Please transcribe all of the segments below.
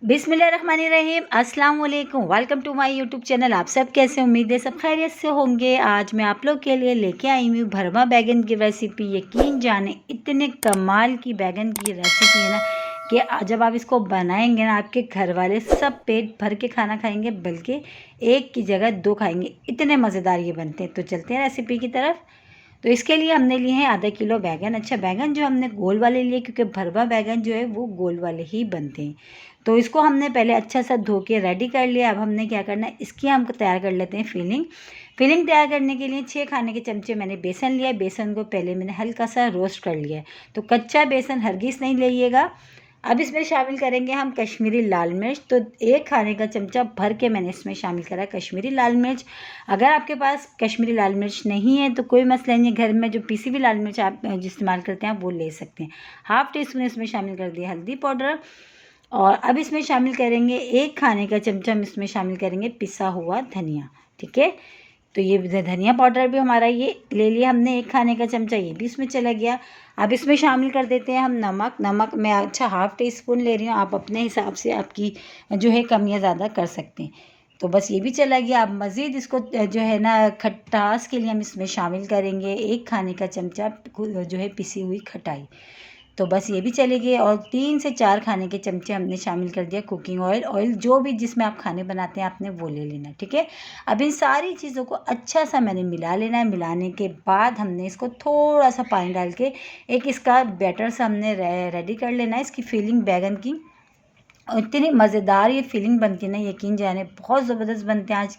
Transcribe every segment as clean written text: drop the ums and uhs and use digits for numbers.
बिस्मिल्लाहिर्रहमानिर्रहीम, अस्सलाम वालेकुम। Welcome to my YouTube channel. आप सब कैसे, उम्मीद है सब खैरियत से होंगे। आज मैं आप लोग के लिए लेके आई हूँ भरमा बैगन की रेसिपी। यकीन जाने इतने कमाल की बैगन की रेसिपी है ना कि जब आप इसको बनाएंगे ना, आपके घर वाले सब पेट भर के खाना खाएंगे, बल्कि एक की जगह दो खाएंगे। इतने मज़ेदार ये बनते हैं। तो चलते हैं रेसिपी की तरफ। तो इसके लिए हमने लिए हैं आधा किलो बैगन। अच्छा, बैगन जो हमने गोल वाले लिए, क्योंकि भरवा बैगन जो है वो गोल वाले ही बनते हैं। तो इसको हमने पहले अच्छा सा धो के रेडी कर लिया। अब हमने क्या करना है, इसकी हम तैयार कर लेते हैं फिलिंग तैयार करने के लिए 6 खाने के चमचे मैंने बेसन लिया है। बेसन को पहले मैंने हल्का सा रोस्ट कर लिया है। तो कच्चा बेसन हरगिज़ नहीं लीजिएगा। अब इसमें शामिल करेंगे हम कश्मीरी लाल मिर्च। तो 1 खाने का चमचा भर के मैंने इसमें शामिल करा कश्मीरी लाल मिर्च। अगर आपके पास कश्मीरी लाल मिर्च नहीं है तो कोई मसला नहीं है, घर में जो पीसी हुई लाल मिर्च आप जो इस्तेमाल करते हैं आप वो ले सकते हैं। हाफ़ टी स्पून इसमें शामिल कर दिया हल्दी पाउडर। और अब इसमें शामिल करेंगे 1 खाने का चमचा हम इसमें शामिल करेंगे पिसा हुआ धनिया। ठीक है, तो ये धनिया पाउडर भी हमारा ये ले लिया हमने 1 खाने का चमचा, ये भी इसमें चला गया। अब इसमें शामिल कर देते हैं हम नमक मैं अच्छा हाफ़ टी स्पून ले रही हूँ। आप अपने हिसाब से आपकी जो है कम या ज़्यादा कर सकते हैं। तो बस ये भी चला गया। अब मज़ीद इसको जो है ना खटास के लिए हम इसमें शामिल करेंगे 1 खाने का चमचा जो है पिसी हुई खटाई। तो बस ये भी चले गए। और 3 से 4 खाने के चमचे हमने शामिल कर दिया कुकिंग ऑयल जो भी जिसमें आप खाने बनाते हैं आपने वो ले लेना। ठीक है, अब इन सारी चीज़ों को अच्छा सा मैंने मिला लेना है। मिलाने के बाद हमने इसको थोड़ा सा पानी डाल के एक इसका बैटर सा हमने रेडी कर लेना है, इसकी फिलिंग बैगन की। और इतनी मज़ेदार ये फिलिंग बनती है ना, यकीन जाने बहुत ज़बरदस्त बनते हैं। आज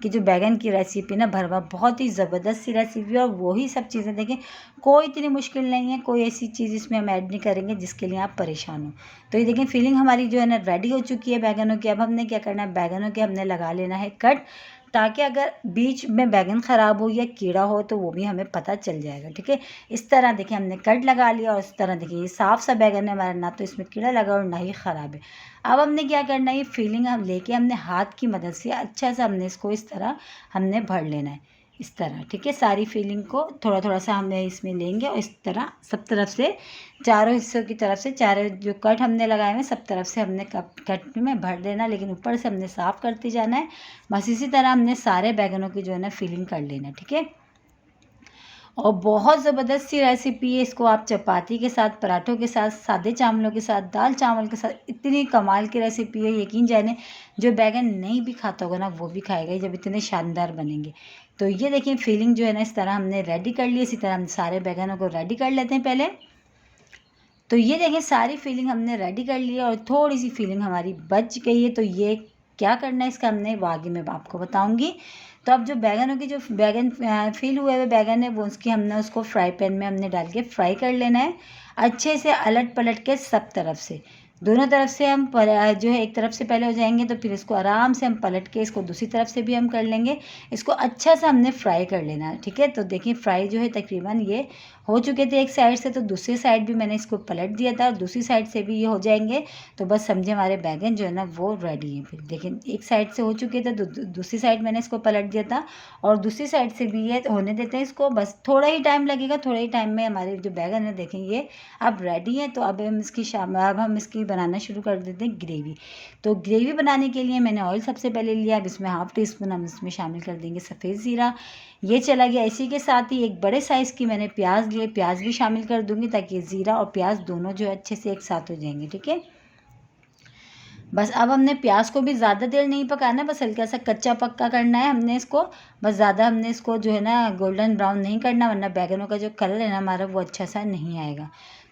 की जो बैगन की रेसिपी ना भरवा, बहुत ही ज़बरदस्त सी रेसिपी है। और वही सब चीज़ें देखें, कोई इतनी मुश्किल नहीं है, कोई ऐसी चीज़ इसमें हम ऐड नहीं करेंगे जिसके लिए आप परेशान हो। तो ये देखें फिलिंग हमारी जो है ना रेडी हो चुकी है बैगनों की। अब हमने क्या करना है, बैगनों के हमने लगा लेना है कट, ताकि अगर बीच में बैगन ख़राब हो या कीड़ा हो तो वो भी हमें पता चल जाएगा। ठीक है, इस तरह देखिए हमने कट लगा लिया। और इस तरह देखिए ये साफ़ सा बैगन है हमारा, ना तो इसमें कीड़ा लगा और ना ही ख़राब है। अब हमने क्या करना है, ये फिलिंग हम लेके हमने हाथ की मदद से अच्छा सा हमने इसको इस तरह हमने भर लेना है, इस तरह। ठीक है, सारी फिलिंग को थोड़ा थोड़ा सा हमने इसमें लेंगे और इस तरह सब तरफ से, चारों हिस्सों की तरफ से, चारों जो कट हमने लगाए हैं सब तरफ से हमने कट में भर देना, लेकिन ऊपर से हमने साफ़ करते जाना है। बस इसी तरह हमने सारे बैगनों की जो है ना फिलिंग कर लेना। ठीक है, और बहुत ज़बरदस्त सी रेसिपी है। इसको आप चपाती के साथ, पराठों के साथ, सादे चावलों के साथ, दाल चावल के साथ, इतनी कमाल की रेसिपी है। यकीन जाने जो बैगन नहीं भी खाता होगा ना वो भी खाएगा जब इतने शानदार बनेंगे। तो ये देखिए फिलिंग जो है ना इस तरह हमने रेडी कर ली। इसी तरह हम सारे बैगनों को रेडी कर लेते हैं पहले। तो ये देखें सारी फिलिंग हमने रेडी कर ली है और थोड़ी सी फिलिंग हमारी बच गई है। तो ये क्या करना है इसका, हमने वो आगे मैं आपको बताऊंगी। तो अब जो बैगनों की जो बैगन फिल हुए हुए बैगन है वो उसकी हमने उसको फ्राई पैन में हमने डाल के फ्राई कर लेना है अच्छे से, अलट पलट के सब तरफ से। दोनों तरफ से हम जो है एक तरफ से पहले हो जाएंगे तो फिर इसको आराम से हम पलट के इसको दूसरी तरफ से भी हम कर लेंगे। इसको अच्छा सा हमने फ्राई कर लेना है। ठीक है, तो देखिए फ्राई जो है तकरीबन ये हो चुके थे एक साइड से, तो दूसरी साइड भी मैंने इसको पलट दिया था और दूसरी साइड से भी ये हो जाएंगे। तो बस समझे हमारे बैगन जो है ना वो रेडी है। फिर देखिए एक साइड से हो चुके थे तो दूसरी साइड मैंने इसको पलट दिया था और दूसरी साइड से भी ये होने देते हैं इसको। बस थोड़ा ही टाइम लगेगा, थोड़े ही टाइम में हमारे जो बैगन है देखें ये अब रेडी है। तो अब हम इसकी बनाना शुरू कर देते हैं ग्रेवी। तो ग्रेवी बनाने के लिए मैंने ऑयल सबसे पहले लिया। अब इसमें हाफ़ टी स्पून हम इसमें शामिल कर देंगे सफ़ेद ज़ीरा, ये चला गया। इसी के साथ ही एक बड़े साइज़ की मैंने प्याज लिए, प्याज भी शामिल कर दूंगी ताकि ज़ीरा और प्याज दोनों जो है अच्छे से एक साथ हो जाएंगे। ठीक है, बस अब हमने प्याज को भी ज़्यादा देर नहीं पकाना, बस हल्का सा कच्चा पक्का करना है हमने इसको। बस ज़्यादा हमने इसको जो है ना गोल्डन ब्राउन नहीं करना, वरना बैगनों का जो कलर है ना हमारा वो अच्छा सा नहीं आएगा।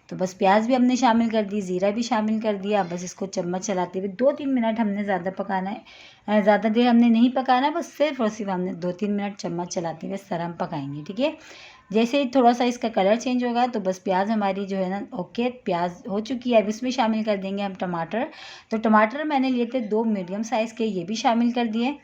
तो बस प्याज भी हमने शामिल कर दी, ज़ीरा भी शामिल कर दिया। बस इसको चम्मच चलाते हुए 2-3 मिनट हमने ज़्यादा पकाना है, ज़्यादा देर हमने नहीं पकाना, बस सिर्फ और सिर्फ हमने 2-3 मिनट चम्मच चलाते हुए इस तरह हम पकाएंगे। ठीक है, जैसे ही थोड़ा सा इसका कलर चेंज होगा तो बस प्याज हमारी जो है ना ओके प्याज हो चुकी है। अब इसमें शामिल कर देंगे हम टमाटर। तो टमाटर मैंने लिए थे 2 मीडियम साइज़ के, ये भी शामिल कर दिए,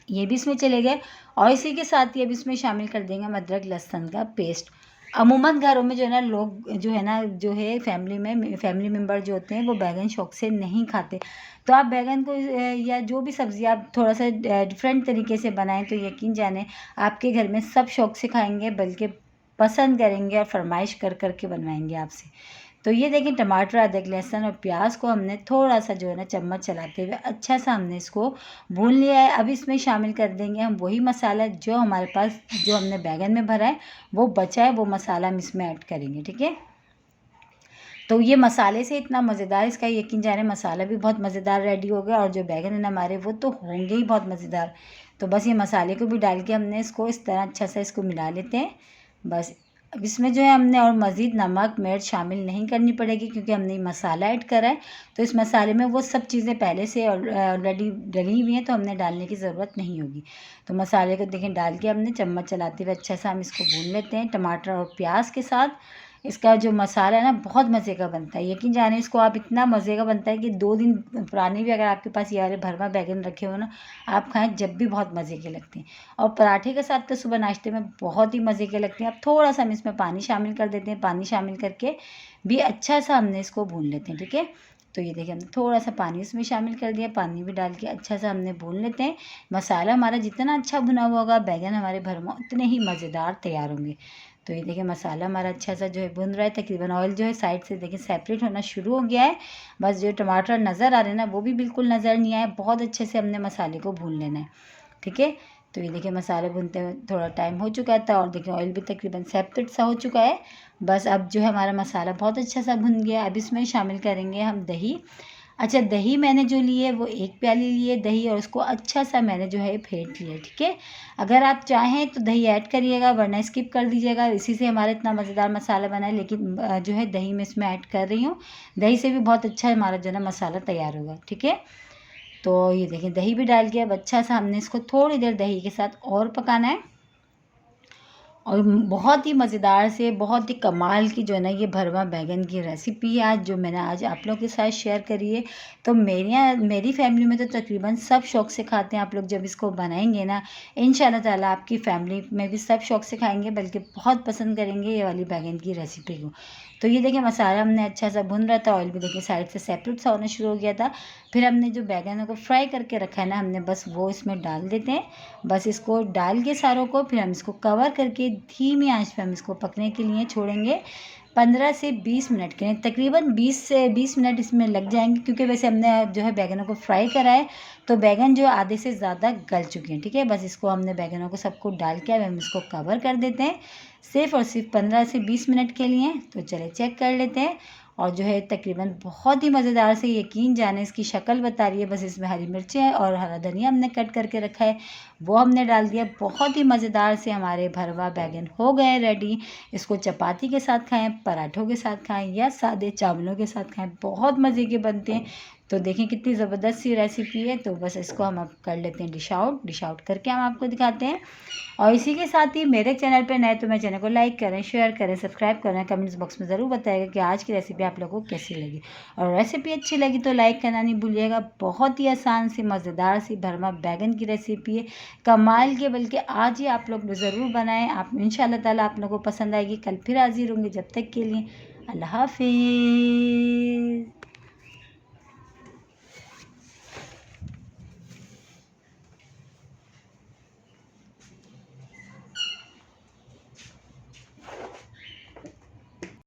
ये भी इसमें चले गए। और इसी के साथ ही अब इसमें शामिल कर देंगे हम अदरक लहसुन का पेस्ट। अमूमन घरों में जो है ना लोग जो है ना जो है फैमिली मेम्बर जो होते हैं वो बैगन शौक से नहीं खाते। तो आप बैगन को या जो भी सब्ज़ी आप थोड़ा सा डिफरेंट तरीके से बनाएं तो यकीन जाने आपके घर में सब शौक से खाएंगे, बल्कि पसंद करेंगे और फरमाइश कर कर के बनवाएंगे आपसे। तो ये देखिए टमाटर, अदरक, लहसुन और प्याज को हमने थोड़ा सा जो है ना चम्मच चलाते हुए अच्छा सा हमने इसको भून लिया है। अब इसमें शामिल कर देंगे हम वही मसाला जो हमारे पास जो हमने बैंगन में भरा है वो बचा है, वो मसाला हम इसमें ऐड करेंगे। ठीक है, तो ये मसाले से इतना मज़ेदार, इसका यकीन जाने मसाला भी बहुत मज़ेदार रेडी हो गया और जो बैगन है हमारे वो तो होंगे ही बहुत मज़ेदार। तो बस ये मसाले को भी डाल के हमने इसको इस तरह अच्छा सा इसको मिला लेते हैं। बस अब इसमें जो है हमने और मज़ीद नमक मिर्च शामिल नहीं करनी पड़ेगी क्योंकि हमने मसाला ऐड करा है। तो इस मसाले में वो सब चीज़ें पहले से ऑलरेडी डली हुई हैं, तो हमने डालने की ज़रूरत नहीं होगी। तो मसाले को देखें डाल के हमने चम्मच चलाते हुए अच्छा सा हम इसको भून लेते हैं टमाटर और प्याज के साथ। इसका जो मसाला है ना बहुत मज़े का बनता है, यकीन जाने इसको आप, इतना मज़े का बनता है कि 2 दिन पुराने भी अगर आपके पास ये वाले भरमा बैगन रखे हो ना, आप खाएं जब भी बहुत मज़े के लगते हैं। और पराठे के साथ तो सुबह नाश्ते में बहुत ही मज़े के लगते हैं। अब थोड़ा सा हम इसमें पानी शामिल कर देते हैं, पानी शामिल करके भी अच्छा सा हमने इसको भून लेते हैं। ठीक है, तो ये देखिए हमने थोड़ा सा पानी इसमें शामिल कर दिया, पानी भी डाल के अच्छा सा हमने भून लेते हैं। मसाला हमारा जितना अच्छा भुना हुआ होगा बैगन हमारे भरमा उतने ही मज़ेदार तैयार होंगे। तो ये देखिए मसाला हमारा अच्छा सा जो है भुन रहा है, तकरीबन ऑयल जो है साइड से देखिए सेपरेट होना शुरू हो गया है। बस जो टमाटर नज़र आ रहे हैं ना वो भी बिल्कुल नज़र नहीं आए, बहुत अच्छे से हमने मसाले को भून लेना है। ठीक है, तो ये देखिए मसाले भूनते हुए थोड़ा टाइम हो चुका था और देखिए ऑयल भी तकरीबन सेपरेट सा हो चुका है। बस अब जो है हमारा मसाला बहुत अच्छा सा भुन गया। अब इसमें शामिल करेंगे हम दही। अच्छा, दही मैंने जो ली है वो 1 प्याली ली है दही और उसको अच्छा सा मैंने जो है फेंट लिया है। ठीक है, अगर आप चाहें तो दही ऐड करिएगा वरना स्किप कर दीजिएगा, इसी से हमारा इतना मज़ेदार मसाला बना है। लेकिन जो है दही मैं इसमें ऐड कर रही हूँ, दही से भी बहुत अच्छा हमारा जो है ना मसाला तैयार होगा। ठीक है, तो ये देखिए दही भी डाल के अब अच्छा सा हमने इसको थोड़ी देर दही के साथ और पकाना है। और बहुत ही मज़ेदार से, बहुत ही कमाल की जो है ना ये भरवा बैगन की रेसिपी है आज जो मैंने आज आप लोगों के साथ शेयर करी है। तो मेरी फैमिली में तो तकरीबन सब शौक़ से खाते हैं। आप लोग जब इसको बनाएंगे ना इंशाल्लाह ताला आपकी फैमिली में भी सब शौक़ से खाएंगे, बल्कि बहुत पसंद करेंगे ये वाली बैगन की रेसिपी को। तो ये देखिए मसाला हमने अच्छा सा भुन रहा था, ऑयल भी देखिए साइड से सेपरेट सा होना शुरू हो गया था। फिर हमने जो बैगनों को फ्राई करके रखा है ना हमने, बस वो इसमें डाल देते हैं। बस इसको डाल के सारों को फिर हम इसको कवर करके धीमी आंच पे हम इसको पकने के लिए छोड़ेंगे 15 से 20 मिनट के लिए। तकरीबन 20 से 20 मिनट इसमें लग जाएंगे क्योंकि वैसे हमने जो है बैगनों को फ्राई करा है तो बैगन जो आधे से ज़्यादा गल चुके हैं। ठीक है, बस इसको हमने बैगनों को सबको डाल के अब हम इसको कवर कर देते हैं सिर्फ और सिर्फ 15 से 20 मिनट के लिए। तो चले चेक कर लेते हैं। और जो है तकरीबन बहुत ही मज़ेदार से, यकीन जाने इसकी शक्ल बता रही है। बस इसमें हरी मिर्चें और हरा धनिया हमने कट करके रखा है वो हमने डाल दिया। बहुत ही मज़ेदार से हमारे भरवा बैगन हो गए रेडी। इसको चपाती के साथ खाएं, पराठों के साथ खाएं या सादे चावलों के साथ खाएं, बहुत मज़े के बनते हैं। तो देखें कितनी ज़बरदस्त सी रेसिपी है। तो बस इसको हम अब कर लेते हैं डिश आउट करके हम आपको दिखाते हैं। और इसी के साथ ही मेरे चैनल पे नए तो मेरे चैनल को लाइक करें, शेयर करें, सब्सक्राइब करें। कमेंट्स बॉक्स में ज़रूर बताइएगा कि आज की रेसिपी आप लोगों को कैसी लगी। और रेसिपी अच्छी लगी तो लाइक करना नहीं भूलिएगा। बहुत ही आसान सी मज़ेदार सी भरमा बैगन की रेसिपी है, कमाल के, बल्कि आज ही आप लोग ज़रूर बनाएं। आप इंशाल्लाह ताला आप लोगों को पसंद आएगी। कल फिर हाजिर होंगे, जब तक के लिए अल्लाह हाफिज़।